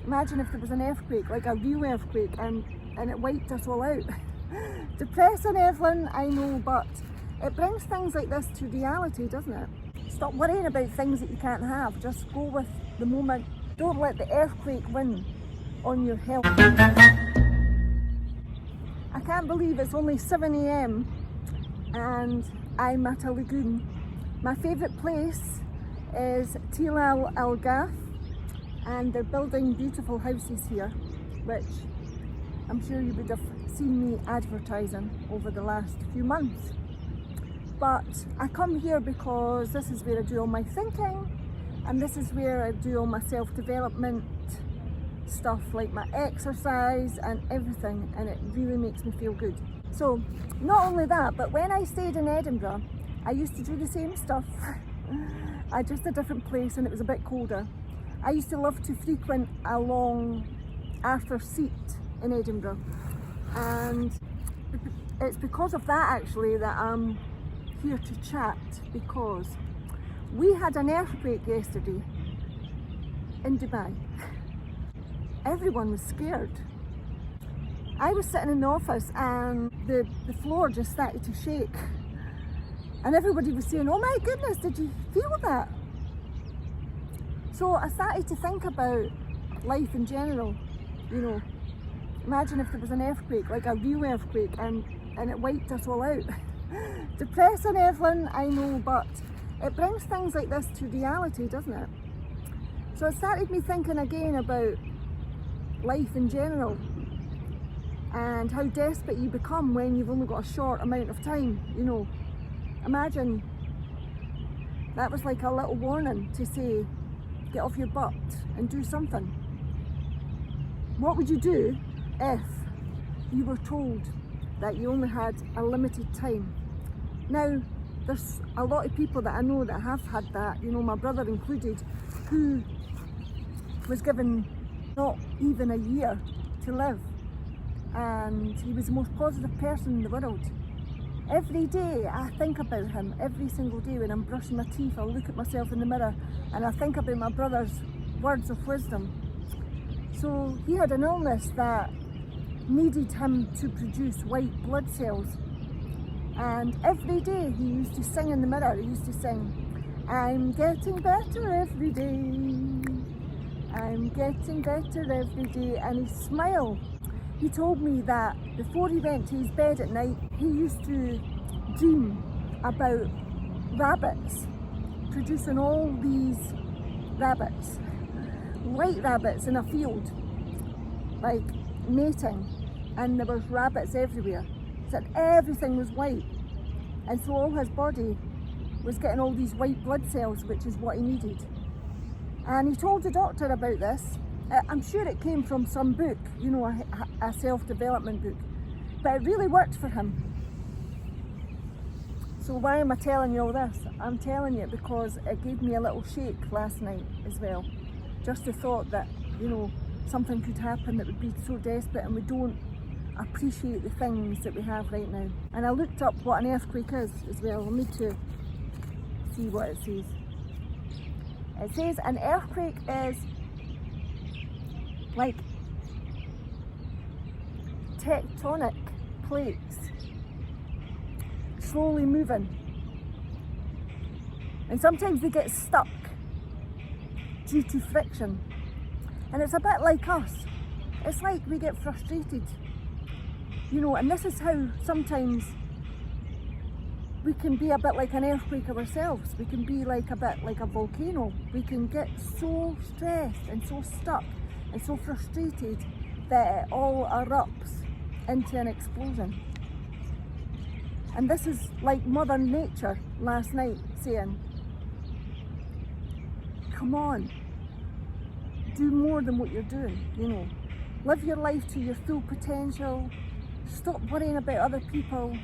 Imagine if there was an earthquake, like a real earthquake, and it wiped us all out. Depressing, Evelyn, I know, but it brings things like this to reality, doesn't it? Stop worrying about things that you can't have. Just go with the moment. Don't let the earthquake win on your health. I can't believe it's only 7 AM and I'm at a lagoon. My favourite place is Totallyevelynin, and they're building beautiful houses here, which I'm sure you would have seen me advertising over the last few months. But I come here because this is where I do all my thinking, and this is where I do all my self-development stuff, like my exercise and everything, and it really makes me feel good. So not only that, but when I stayed in Edinburgh, I used to do the same stuff. I just a different place, and it was a bit colder. I used to love to frequent along Arthur's Seat in Edinburgh, and it's because of that actually that I'm here to chat, because we had an earthquake yesterday in Dubai. Everyone was scared. I was sitting in the office and the floor just started to shake, and everybody was saying, "Oh my goodness, did you feel that?" So I started to think about life in general. You know, imagine if there was an earthquake, like a real earthquake, and it wiped us all out. Depressing, Evelyn, I know, but it brings things like this to reality, doesn't it? So it started me thinking again about life in general, and how desperate you become when you've only got a short amount of time. You know, imagine that was like a little warning to say, get off your butt and do something. What would you do if you were told that you only had a limited time? Now, there's a lot of people that I know that have had that, you know, my brother included, who was given not even a year to live, and he was the most positive person in the world. Every day I think about him, every single day when I'm brushing my teeth. I'll look at myself in the mirror and I think about my brother's words of wisdom. So he had an illness that needed him to produce white blood cells, and every day he used to sing in the mirror. He used to sing, "I'm getting better every day, I'm getting better every day," and he smiled. He told me that before he went to his bed at night, he used to dream about rabbits, producing all these rabbits, white rabbits in a field, like mating, and there was rabbits everywhere. He said everything was white, and so all his body was getting all these white blood cells, which is what he needed. And he told the doctor about this. I'm sure it came from some book, you know, a self-development book, but it really worked for him. So why am I telling you all this? I'm telling you because it gave me a little shake last night as well. Just the thought that, you know, something could happen that would be so desperate, and we don't appreciate the things that we have right now. And I looked up what an earthquake is as well. I need to see what it says. It says an earthquake is like tectonic plates slowly moving, and sometimes they get stuck due to friction, and it's a bit like us. It's like we get frustrated, you know, and this is how sometimes we can be a bit like an earthquake ourselves. We can be like a bit like a volcano. We can get so stressed and so stuck and so frustrated that it all erupts into an explosion. And this is like Mother Nature last night saying, come on, do more than what you're doing, you know. Live your life to your full potential. Stop worrying about other people.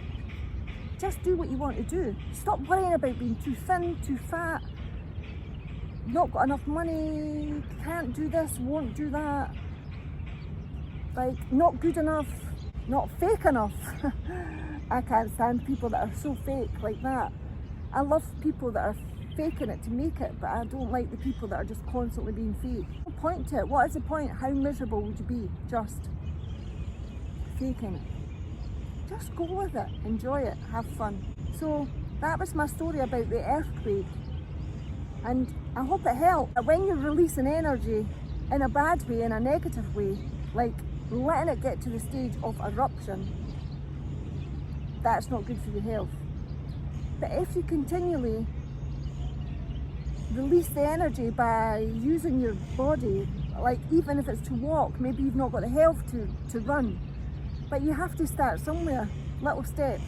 Just do what you want to do. Stop worrying about being too thin, too fat, not got enough money, can't do this, won't do that, like not good enough, not fake enough. I can't stand people that are so fake like that. I love people that are faking it to make it, but I don't like the people that are just constantly being fake. No point to it? What is the point? How miserable would you be just faking it? Just go with it, enjoy it, have fun. So that was my story about the earthquake, and I hope it helped. When you're releasing energy in a bad way, in a negative way, like letting it get to the stage of eruption, that's not good for your health. But if you continually release the energy by using your body, like even if it's to walk, maybe you've not got the health to run, but you have to start somewhere, little steps.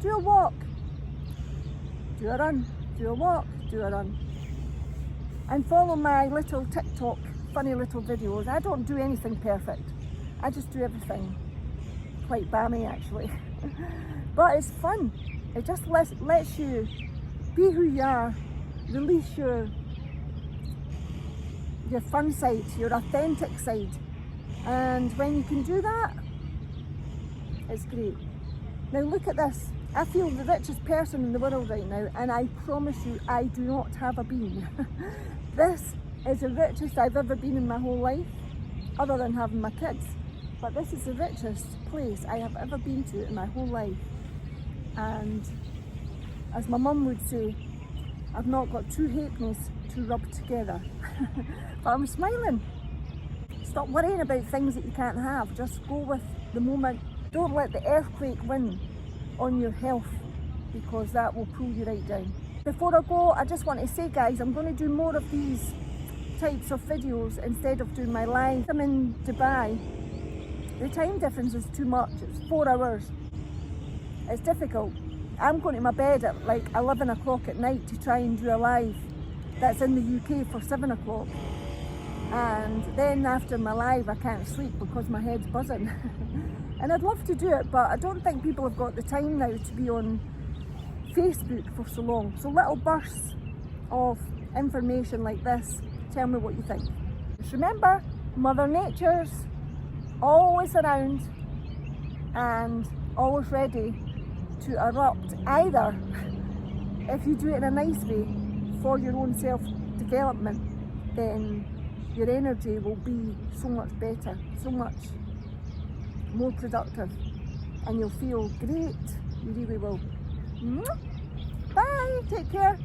Do a walk, do a run, do a walk, do a run. And follow my little TikTok funny little videos. I don't do anything perfect, I just do everything quite balmy actually. But it's fun, it just lets you be who you are, release your fun side, your authentic side. And when you can do that, it's great. Now look at this. I feel the richest person in the world right now, and I promise you I do not have a bean. This is the richest I've ever been in my whole life, other than having my kids. But this is the richest place I have ever been to in my whole life. And as my mum would say, I've not got two halfpennies to rub together. But I'm smiling. Stop worrying about things that you can't have. Just go with the moment. Don't let the earthquake win on your health, because that will pull you right down. Before I go, I just want to say, guys, I'm going to do more of these types of videos instead of doing my live. I'm in Dubai. The time difference is too much. It's 4 hours. It's difficult. I'm going to my bed at like 11 o'clock at night to try and do a live that's in the UK for 7 o'clock. And then after my live I can't sleep because my head's buzzing. And I'd love to do it, but I don't think people have got the time now to be on Facebook for so long. So little bursts of information like this, tell me what you think. Just remember, Mother Nature's always around and always ready to erupt, either if you do it in a nice way for your own self-development, then your energy will be so much better, so much more productive, and you'll feel great, you really will. Bye, take care.